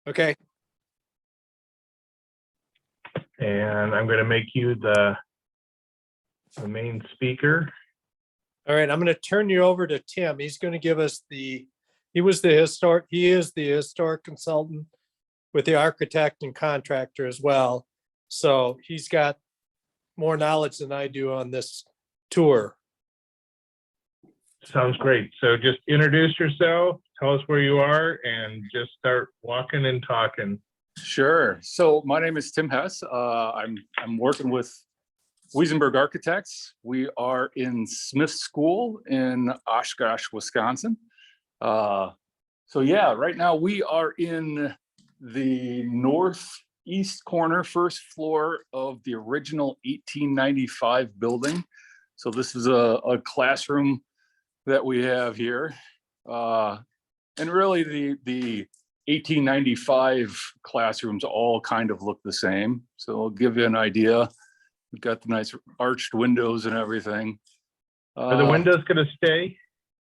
Okay. And I'm going to make you the main speaker. All right. I'm going to turn you over to Tim. He's going to give us he is the historic consultant with the architect and contractor as well. So he's got more knowledge than I do on this tour. Sounds great. So just introduce yourself, tell us where you are, and just start walking and talking. Sure. So my name is Tim Hess. I'm working with Wiesenberg Architects. We are in Smith School in Oshkosh, Wisconsin. So yeah, right now we are in the northeast corner, first floor of the original 1895 building. So this is a classroom that we have here. And really the 1895 classrooms all kind of look the same. So I'll give you an idea. We've got the nice arched windows and everything. Are the windows going to stay?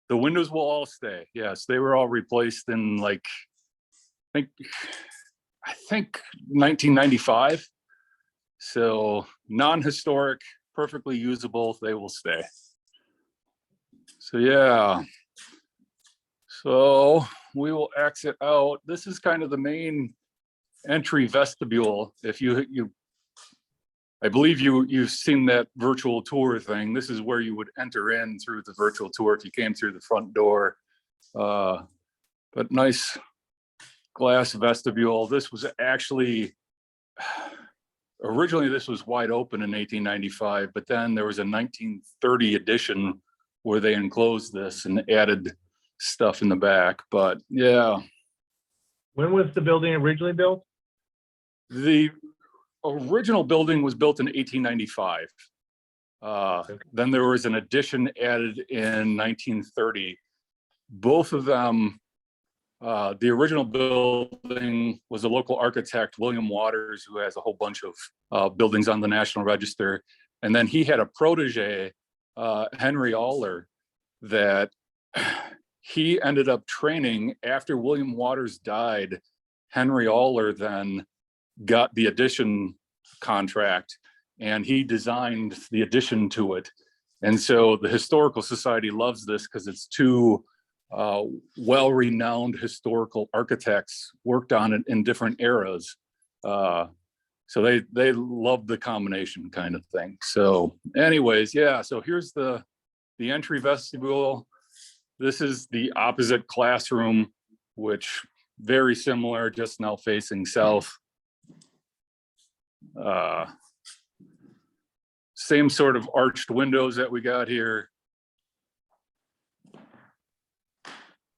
The windows will all stay. Yes, they were all replaced in like, I think 1995. So non-historic, perfectly usable, they will stay. So yeah. So we will exit out. This is kind of the main entry vestibule. If I believe you've seen that virtual tour thing. This is where you would enter in through the virtual tour if you came through the front door. But nice glass vestibule. This was actually, originally this was wide open in 1895, but then there was a 1930 edition where they enclosed this and added stuff in the back. But yeah. When was the building originally built? The original building was built in 1895. Then there was an addition added in 1930. Both of them, the original building was a local architect, William Waters, who has a whole bunch of buildings on the National Register. And then he had a protege, Henry Aller, that he ended up training after William Waters died. Henry Aller then got the addition contract and he designed the addition to it. And so the Historical Society loves this because it's two well-renowned historical architects worked on it in different eras. So they love the combination kind of thing. So anyways, yeah, so here's the entry vestibule. This is the opposite classroom, which very similar, just now facing south. Same sort of arched windows that we got here.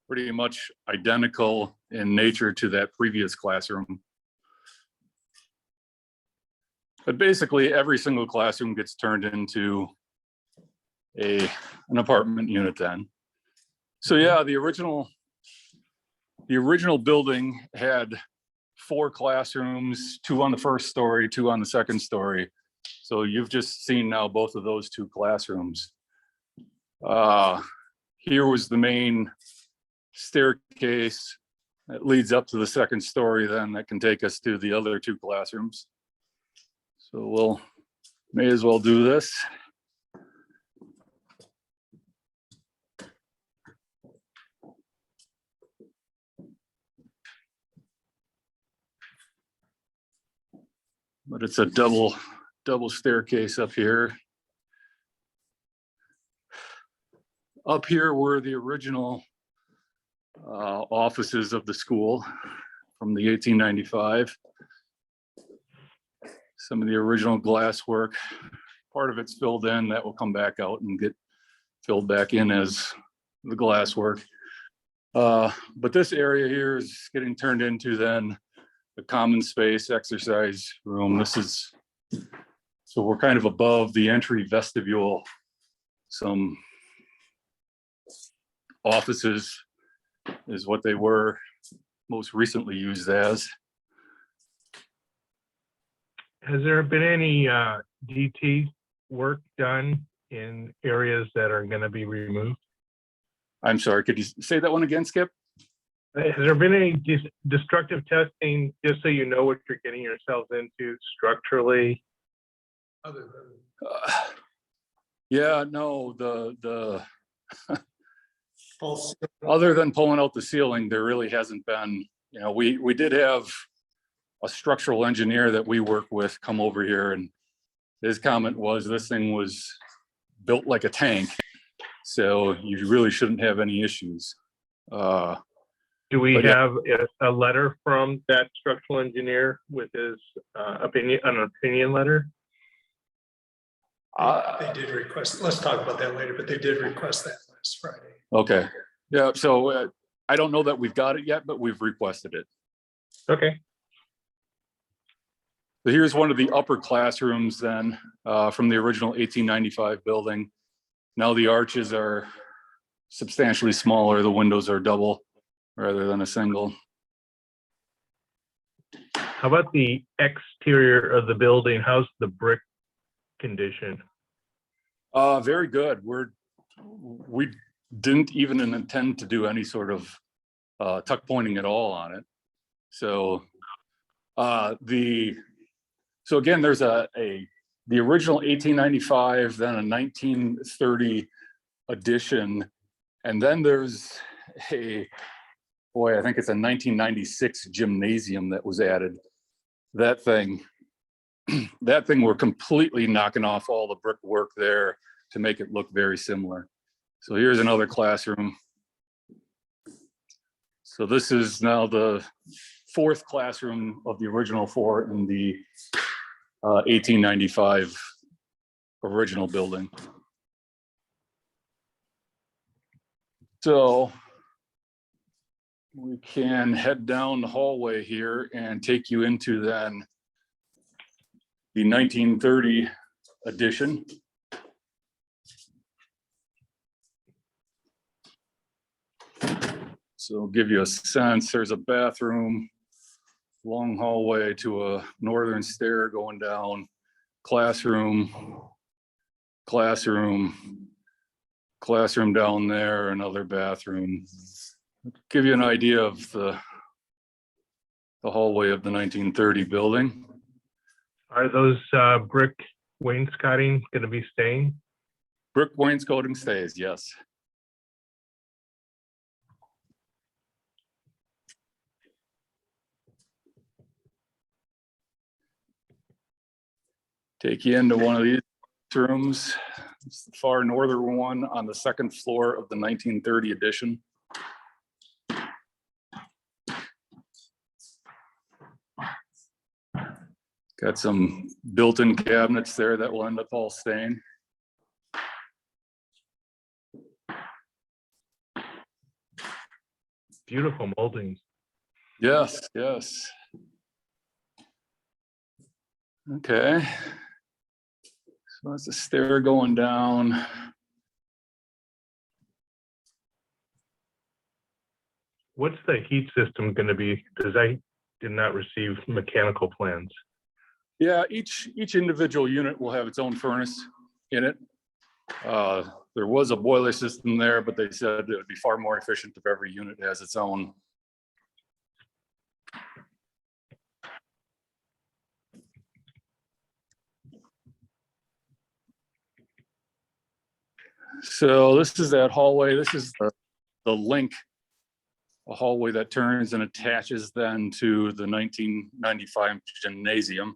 Pretty much identical in nature to that previous classroom. But basically every single classroom gets turned into an apartment unit then. So yeah, the original building had 4 classrooms, 2 on the first story, 2 on the second story. So you've just seen now both of those 2 classrooms. Here was the main staircase that leads up to the second story then that can take us to the other 2 classrooms. So may as well do this. But it's a double staircase up here. Up here were the original offices of the school from the 1895. Some of the original glass work, part of it's filled in, that will come back out and get filled back in as the glass work. But this area here is getting turned into then the common space exercise room. So we're kind of above the entry vestibule. Some offices is what they were most recently used as. Has there been any DT work done in areas that are going to be removed? I'm sorry, could you say that one again, Skip? Has there been any destructive testing, just so you know what you're getting yourselves into structurally? Yeah, no, other than pulling out the ceiling, there really hasn't been, we did have a structural engineer that we work with come over here, and his comment was this thing was built like a tank. So you really shouldn't have any issues. Do we But yeah. have a letter from that structural engineer with his opinion, an opinion letter? They did request, let's talk about that later, but they did request that last Friday. Okay. Yeah. So I don't know that we've got it yet, but we've requested it. Okay. So here's one of the upper classrooms then from the original 1895 building. Now the arches are substantially smaller. The windows are double rather than a single. How about the exterior of the building? How's the brick condition? Very good. We didn't even intend to do any sort of tuck pointing at all on it. So so again, there's the original 1895, then a 1930 addition, and then there's I think it's a 1996 gymnasium that was added. That thing we're completely knocking off all the brickwork there to make it look very similar. So here's another classroom. So this is now the fourth classroom of the original four in the 1895 original building. So we can head down the hallway here and take you into then the 1930 edition. So give you a sense, there's a bathroom, long hallway to a northern stair going down, classroom down there, another bathroom. Give you an idea of the hallway of the 1930 building. Are those brick wainscoting going to be staying? Brick wainscoting stays, yes. Take you into one of these rooms. It's the far northern one on the second floor of the 1930 edition. Got some built-in cabinets there that will end up all staying. Beautiful moldings. Yes, yes. Okay. So that's the stair going down. What's the heat system going to be? Because I did not receive mechanical plans. Yeah, each individual unit will have its own furnace in it. There was a boiler system there, but they said it would be far more efficient if every unit has its own. So this is that hallway. This is the link, a hallway that turns and attaches then to the 1995 gymnasium.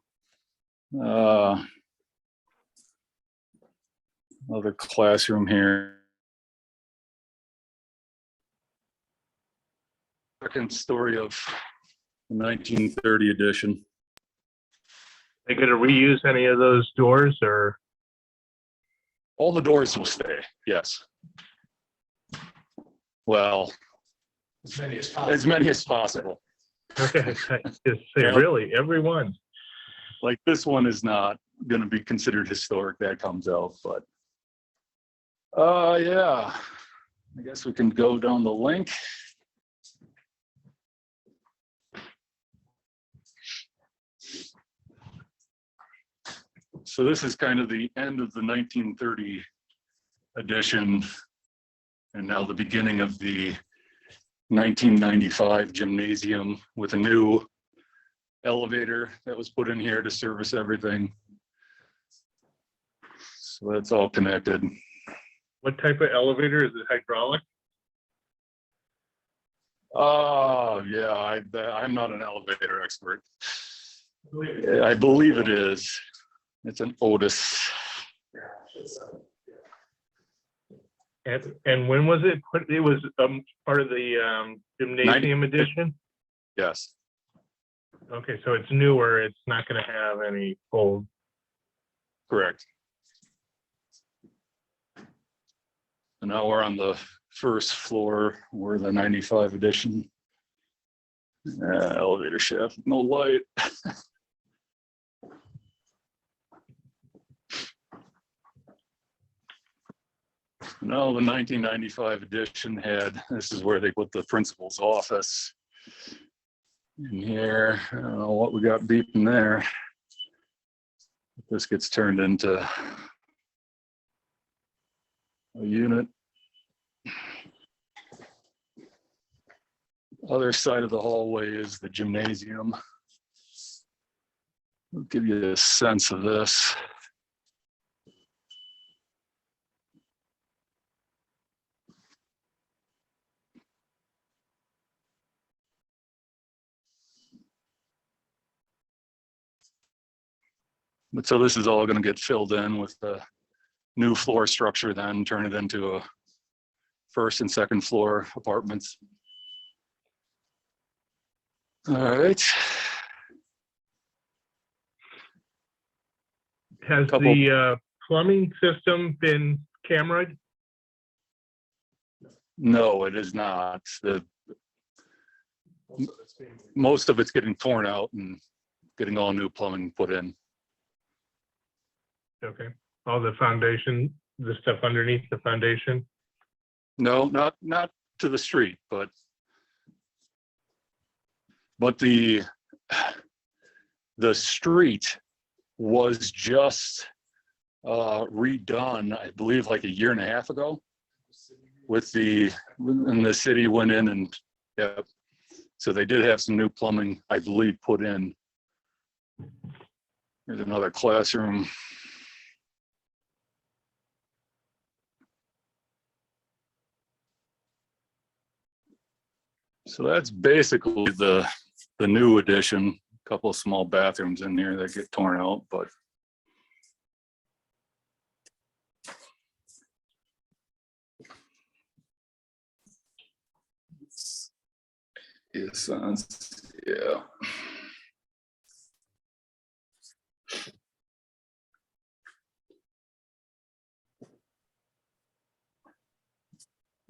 Another classroom here. Second story of the 1930 edition. They going to reuse any of those doors, or? All the doors will stay, yes. Well, As many as possible. as many as possible. Okay, just say really, everyone. Like this one is not going to be considered historic, that comes out, but yeah, I guess we can go down the link. So this is kind of the end of the 1930 edition, and now the beginning of the 1995 gymnasium with a new elevator that was put in here to service everything. So that's all connected. What type of elevator? Is it hydraulic? Oh, yeah, I'm not an elevator expert. I believe it is. It's an Otis. And when was it put? It was part of the gymnasium edition? Yes. Okay, so it's newer. It's not going to have any old. Correct. And now we're on the first floor where the 95 edition elevator shaft, no light. No, the 1995 edition had, this is where they put the principal's office in here. I don't know what we got beeping there. This gets turned into a unit. Other side of the hallway is the gymnasium. I'll give you a sense of this. But so this is all going to get filled in with the new floor structure, then turn it into a first and second floor apartments. All right. Has the plumbing system been cameraed? No, it is not. Most of it's getting torn out and getting all new plumbing put in. Okay. All the foundation, the stuff underneath the foundation? No, not to the street, but the street was just redone, I believe, like a year and a half ago. And the city went in and, yeah, so they did have some new plumbing, I believe, put in. There's another classroom. So that's basically the new addition. A couple of small bathrooms in here that get torn out, but yeah.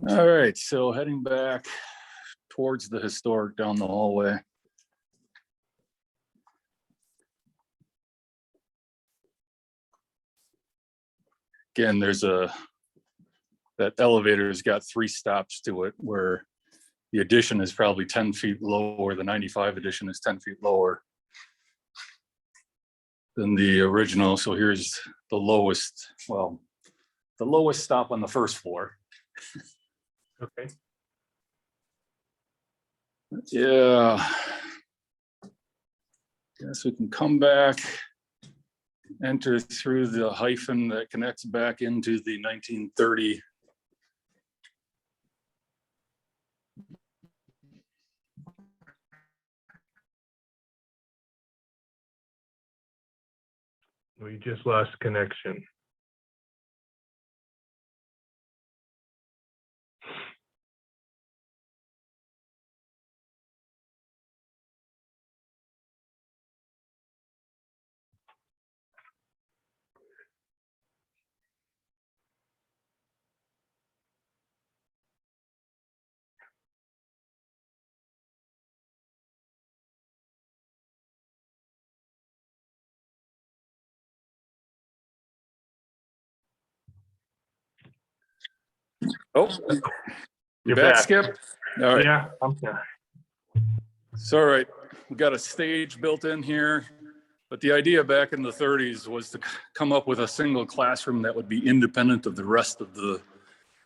All right, so heading back towards the historic down the hallway. Again, that elevator's got 3 stops to it, where the addition is probably 10 feet lower. The 95 edition is 10 feet lower than the original. So here's the lowest, well, the lowest stop on the first floor. Okay. Yeah. Guess we can come back, enter through the hyphen that connects back into the 1930. We just lost connection. Oh, You're back, back. Skip. All right. Yeah, I'm there. So, all right, we got a stage built in here, but the idea back in the 30s was to come up with a single classroom that would be independent of the rest of the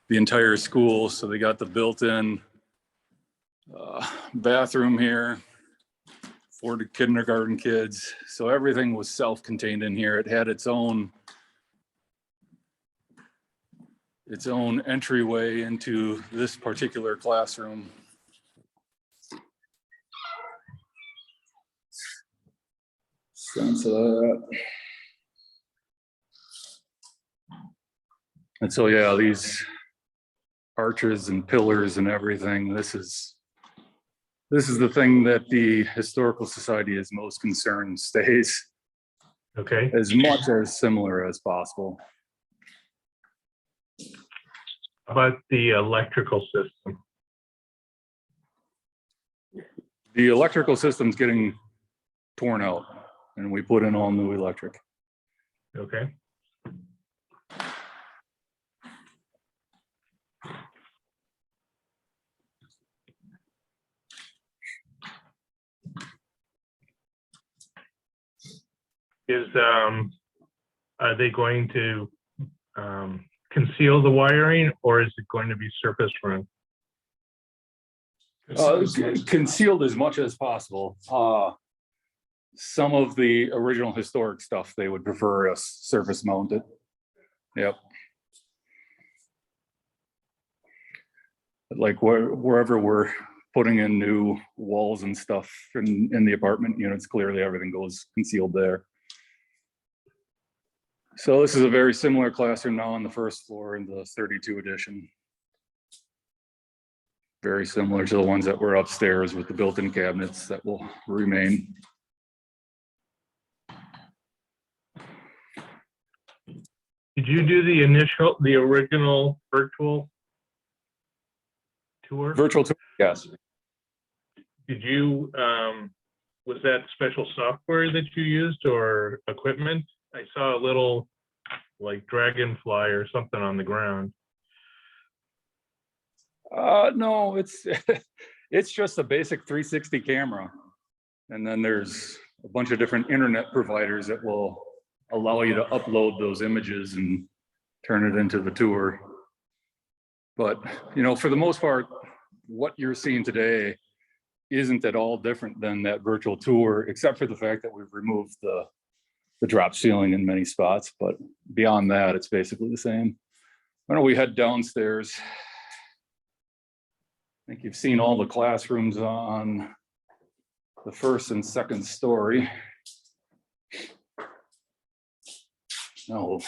entire school. So they got the built-in Bathroom here for the kindergarten kids. So everything was self-contained in here. It had its own entryway into this particular classroom. Sense of that. And so, yeah, these arches and pillars and everything, this is the thing that the Historical Society is most concerned stays Okay. as much as similar as possible. How about the electrical system? The electrical system's getting torn out and we put in all new electric. Okay. Are they going to conceal the wiring, or is it going to be surface run? Concealed as much as possible. Some of the original historic stuff, they would prefer us surface mounted. Yep. Like wherever we're putting in new walls and stuff in the apartment units, clearly everything goes concealed there. So this is a very similar classroom now on the first floor in the 32 edition. Very similar to the ones that were upstairs with the built-in cabinets that will remain. Did you do the original virtual tour? Virtual tour, yes. Did you, was that special software that you used or equipment? I saw a little like dragonfly or something on the ground. No, it's just a basic 360 camera. And then there's a bunch of different internet providers that will allow you to upload those images and turn it into the tour. But, you know, for the most part, what you're seeing today isn't at all different than that virtual tour, except for the fact that we've removed the drop ceiling in many spots. But beyond that, it's basically the same. Why don't we head downstairs? I think you've seen all the classrooms on the first and second story. No.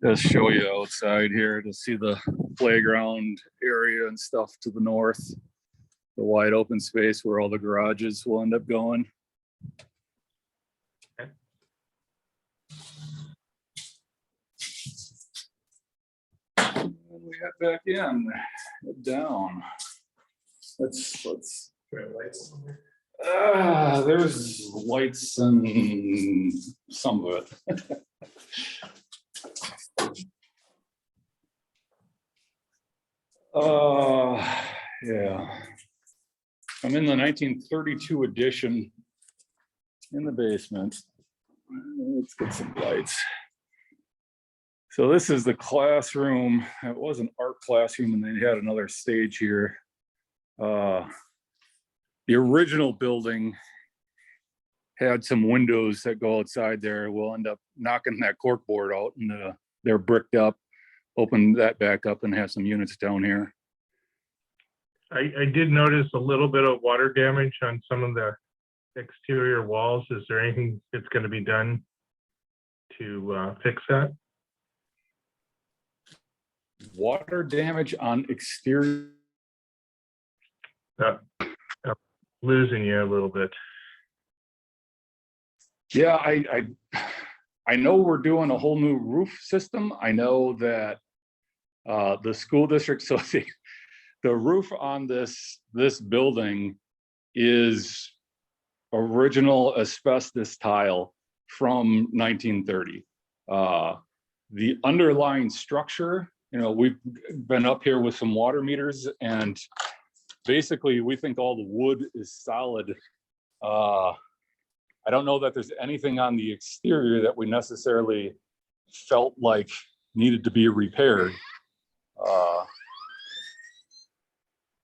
Just show you outside here to see the playground area and stuff to the north. The wide open space where all the garages will end up going. And we head back in, head down. Let's there's lights and some of it. Yeah. I'm in the 1932 edition in the basement. Let's get some lights. So this is the classroom. It was an art classroom and they had another stage here. The original building had some windows that go outside there. We'll end up knocking that cork board out and they're bricked up. Open that back up and have some units down here. I did notice a little bit of water damage on some of the exterior walls. Is there anything that's going to be done to fix that? Water damage on exterior. I'm losing you a little bit. Yeah, I know we're doing a whole new roof system. I know that the school district, so the roof on this building is original asbestos tile from 1930. The underlying structure, you know, we've been up here with some water meters and basically we think all the wood is solid. I don't know that there's anything on the exterior that we necessarily felt like needed to be repaired.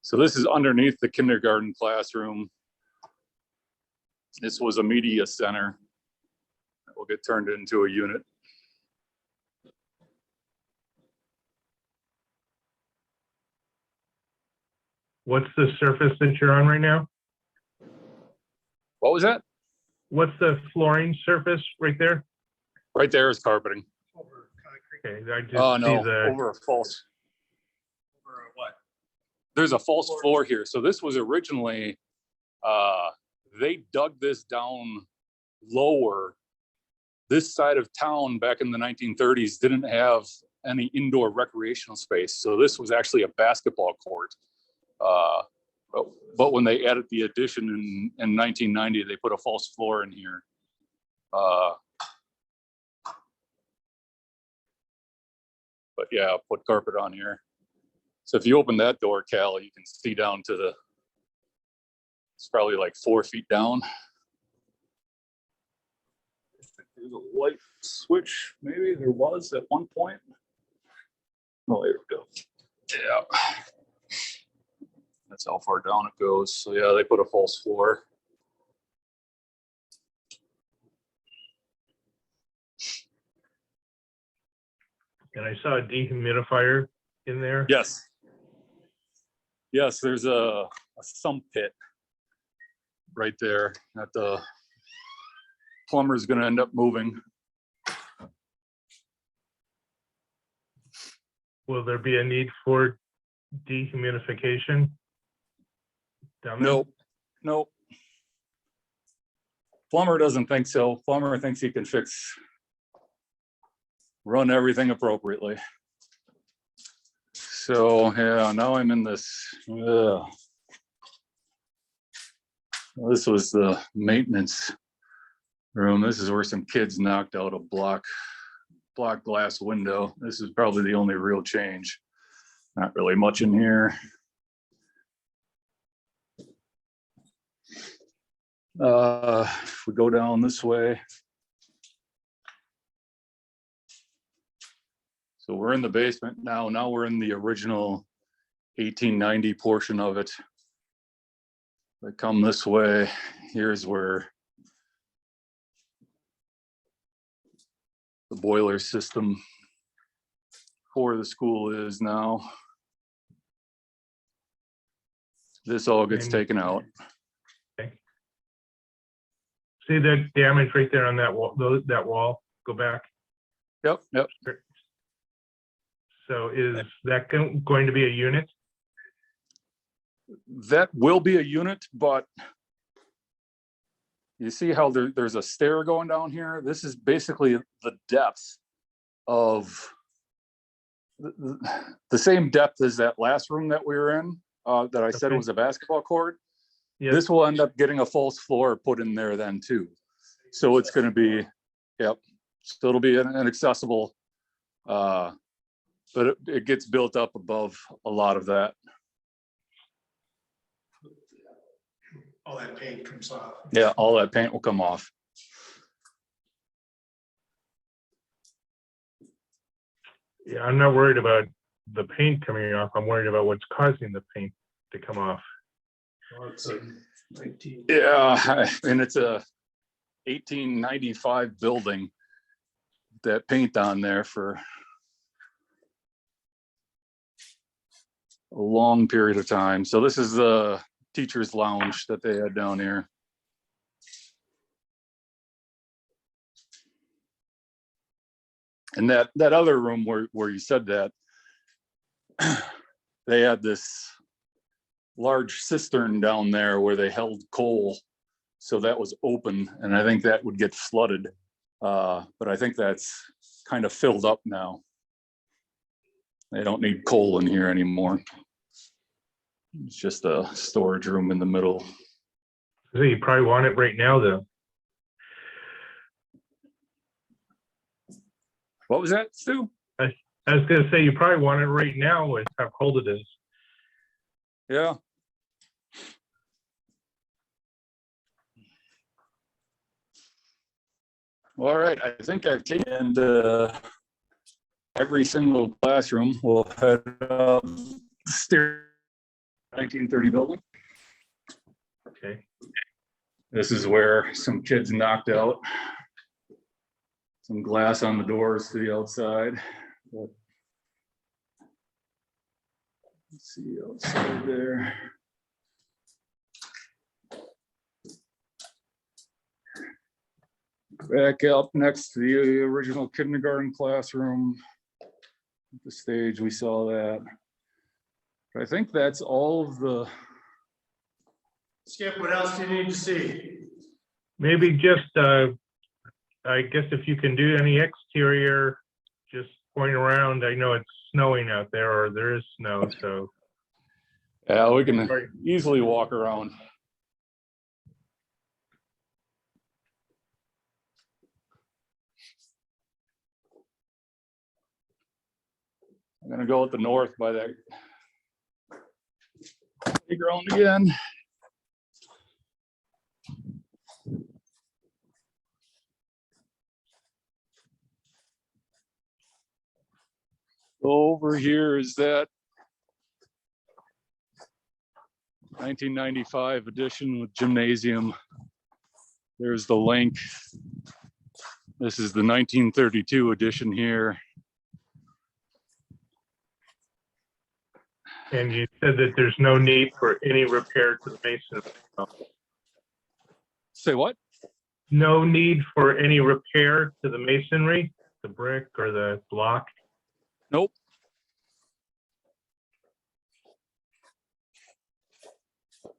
So this is underneath the kindergarten classroom. This was a media center that will get turned into a unit. What's the surface that you're on right now? What was that? What's the flooring surface right there? Right there is carpeting. Over concrete. Okay, I just Oh, see no, the, over a false. Over what? There's a false floor here. So this was originally, they dug this down lower. This side of town back in the 1930s didn't have any indoor recreational space. So this was actually a basketball court. But when they added the addition in 1990, they put a false floor in here. But yeah, put carpet on here. So if you open that door, Cal, you can see down to the, it's probably like 4 feet down. There's a light switch, maybe there was at one point. Oh, there we go. Yeah. That's how far down it goes. So yeah, they put a false floor. and I saw a dehumidifier in there. Yes. Yes, there's a sump pit right there that the plumber is going to end up moving. Will there be a need for dehumidification down there? Nope, nope. Plumber doesn't think so. Plumber thinks he can run everything appropriately. So yeah, now I'm in this. This was the maintenance room. This is where some kids knocked out a block glass window. This is probably the only real change. Not really much in here. If we go down this way. So we're in the basement now. Now we're in the original 1890 portion of it. If I come this way, here's where the boiler system for the school is now. This all gets taken out. Okay. See the damage right there on that wall, that wall, go back. Yep, yep. So is that going to be a unit? That will be a unit, but you see how there's a stair going down here? This is basically the depth of the same depth as that last room that we were in, that I said Okay. was a basketball court. Yes. This will end up getting a false floor put in there then too. So it's going to be, yep. So it'll be an accessible, but it gets built up above a lot of that. All that paint comes off. Yeah, all that paint will come off. Yeah, I'm not worried about the paint coming off. I'm worried about what's causing the paint to come off. Well, it's a 19. Yeah, and it's a 1895 building. That paint on there for a long period of time. So this is the teacher's lounge that they had down here. And that other room where you said that, they had this large cistern down there where they held coal. So that was open, and I think that would get flooded. But I think that's kind of filled up now. They don't need coal in here anymore. It's just a storage room in the middle. So you probably want it right now, though. What was that, Stu? I was gonna say, you probably want it right now with how cold it is. Yeah. All right, I think I've taken every single classroom. We'll head up the stairs. 1930 building. Okay. This is where some kids knocked out some glass on the doors to the outside. But let's see outside there. Back up next to the original kindergarten classroom. The stage, we saw that. I think that's all of the. Skip, what else do you need to see? Maybe just, I guess if you can do any exterior, just point around. I know it's snowing out there, or there is snow, so. Yeah, we can easily walk around. I'm gonna go at the north by that playground again. Over here is that 1995 edition with gymnasium. There's the link. This is the 1932 edition here. And you said that there's no need for any repair to the masonry. Say what? No need for any repair to the masonry, the brick or the block? Nope. I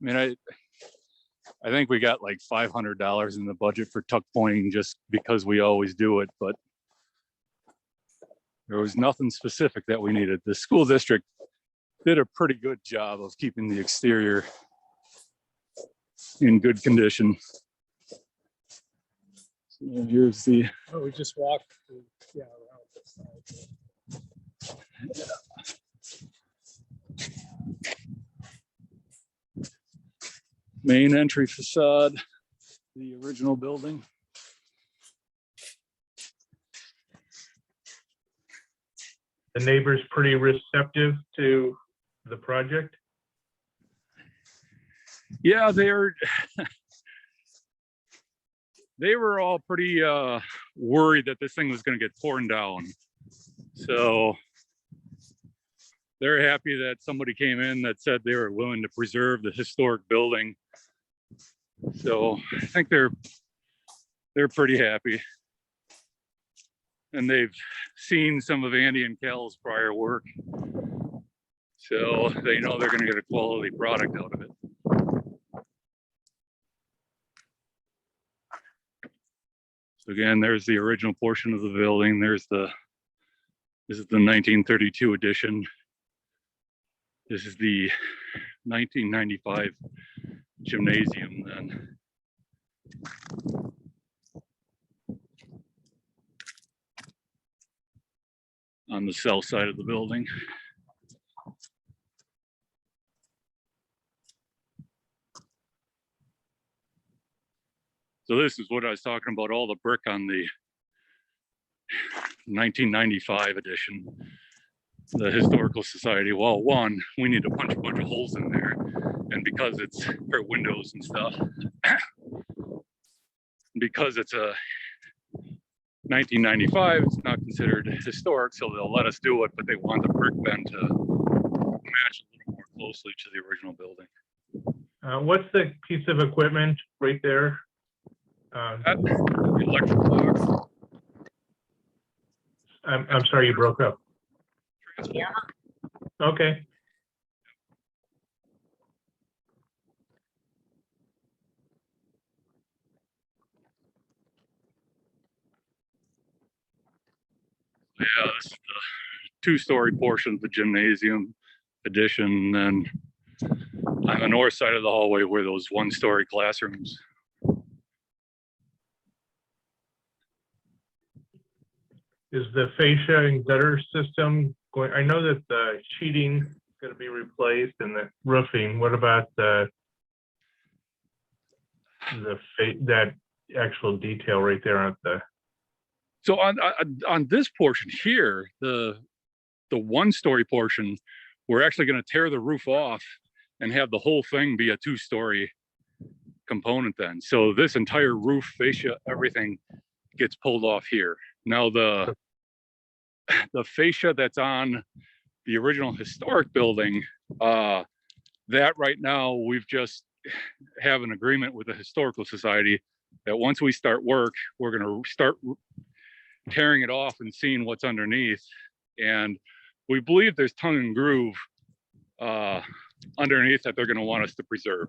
mean, I think we got like $500 in the budget for tuck pointing just because we always do it, but there was nothing specific that we needed. The school district did a pretty good job of keeping the exterior in good condition. So here's the. Oh, we just walked, yeah, around this side. Main entry facade, the original building. The neighbors pretty receptive to the project? Yeah, they were all pretty worried that this thing was going to get torn down. So they're happy that somebody came in that said they were willing to preserve the historic building. So I think they're pretty happy. And they've seen some of Andy and Cal's prior work. So they know they're going to get a quality product out of it. So again, there's the original portion of the building. This is the 1932 edition. This is the 1995 gymnasium then. On the south side of the building. So this is what I was talking about, all the brick on the 1995 edition, the Historical Society. Well, one, we need to punch a bunch of holes in there, and because it's for windows and stuff, because it's a 1995, it's not considered historic, so they'll let us do it, but they want the brick bend to match a little more closely to the original building. What's the piece of equipment right there? The electric box. I'm sorry, you broke up. Transformer. Okay. Yeah, this is the two-story portion of the gymnasium addition. And on the north side of the hallway were those one-story classrooms. Is the fascia and gutter system going? I know that the sheeting is going to be replaced and the roofing. What about that actual detail right there at the? So on this portion here, the the 1-story portion, we're actually going to tear the roof off and have the whole thing be a 2-story component then. So this entire roof fascia, everything gets pulled off here. Now the fascia that's on the original historic building, that right now we've just have an agreement with the Historical Society that once we start work, we're going to start tearing it off and seeing what's underneath. And we believe there's tongue and groove underneath that they're going to want us to preserve.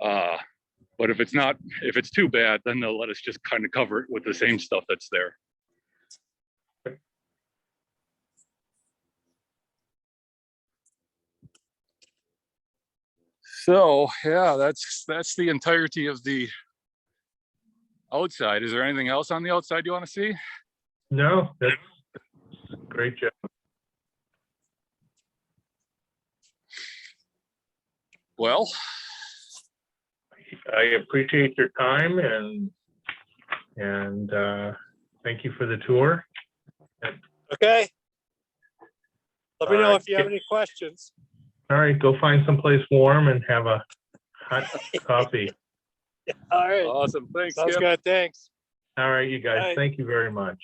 But if it's too bad, then they'll let us just kind of cover it with the same stuff that's there. So yeah, that's the entirety of the outside. Is there anything else on the outside you want to see? No, that's great job. Well, I appreciate your time and thank you for the tour. Okay. Let me know if you have any questions. All right, go find someplace warm and have a hot coffee. All right. awesome. Thanks, Sounds Skip. good. Thanks. All right, you guys, Bye. thank you very much.